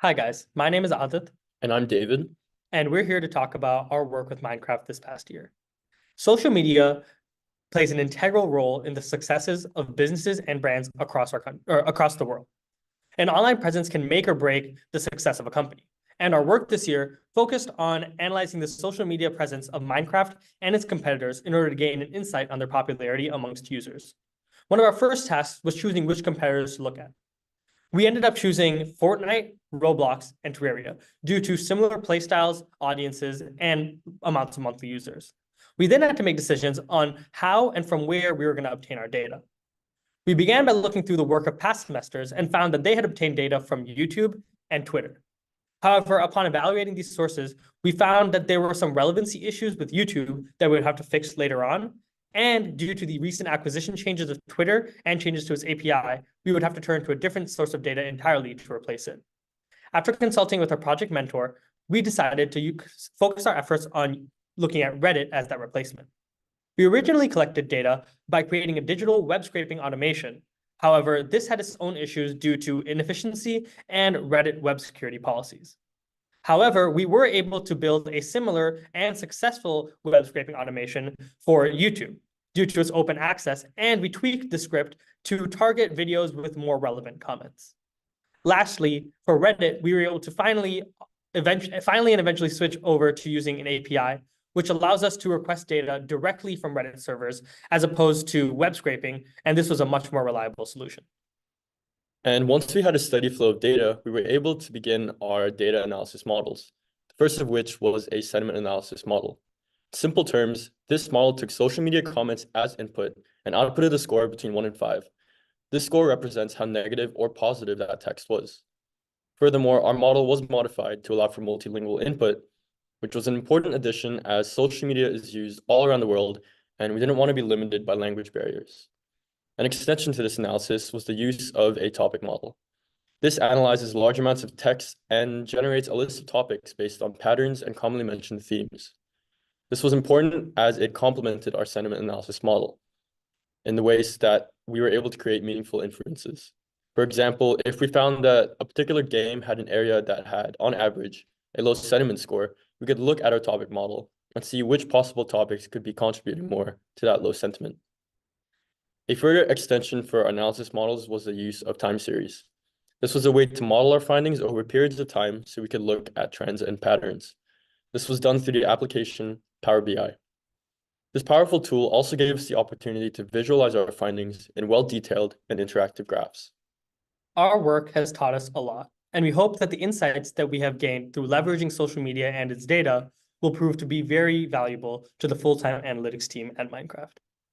Hi guys, my name is Adit, And I'm David. and we're here to talk about our work with Minecraft this past year. Social media plays an integral role in the successes of businesses and brands across our country or across the world. An online presence can make or break the success of a company. And our work this year focused on analyzing the social media presence of Minecraft and its competitors in order to gain an insight on their popularity amongst users. One of our first tasks was choosing which competitors to look at. We ended up choosing Fortnite, Roblox, and Terraria due to similar playstyles, audiences, and amounts of monthly users. We then had to make decisions on how and from where we were going to obtain our data. We began by looking through the work of past semesters and found that they had obtained data from YouTube and Twitter. However, upon evaluating these sources, we found that there were some relevancy issues with YouTube that we would have to fix later on. And due to the recent acquisition changes of Twitter and changes to its API, we would have to turn to a different source of data entirely to replace it. After consulting with our project mentor, we decided to focus our efforts on looking at Reddit as that replacement. We originally collected data by creating a digital web scraping automation. However, this had its own issues due to inefficiency and Reddit web security policies. However, we were able to build a similar and successful web scraping automation for YouTube due to its open access, and we tweaked the script to target videos with more relevant comments. Lastly, for Reddit, we were able to finally and eventually switch over to using an API, which allows us to request data directly from Reddit servers as opposed to web scraping, and this was a much more reliable solution. And once we had a steady flow of data, we were able to begin our data analysis models, the first of which was a sentiment analysis model. In simple terms, this model took social media comments as input and outputted a score between 1 and 5. This score represents how negative or positive that text was. Furthermore, our model was modified to allow for multilingual input, which was an important addition as social media is used all around the world, and we didn't want to be limited by language barriers. An extension to this analysis was the use of a topic model. This analyzes large amounts of text and generates a list of topics based on patterns and commonly mentioned themes. This was important as it complemented our sentiment analysis model in the ways that we were able to create meaningful inferences. For example, if we found that a particular game had an area that had, on average, a low sentiment score, we could look at our topic model and see which possible topics could be contributing more to that low sentiment. A further extension for our analysis models was the use of time series. This was a way to model our findings over periods of time so we could look at trends and patterns. This was done through the application Power BI. This powerful tool also gave us the opportunity to visualize our findings in well-detailed and interactive graphs. Our work has taught us a lot, and we hope that the insights that we have gained through leveraging social media and its data will prove to be very valuable to the full-time analytics team at Minecraft.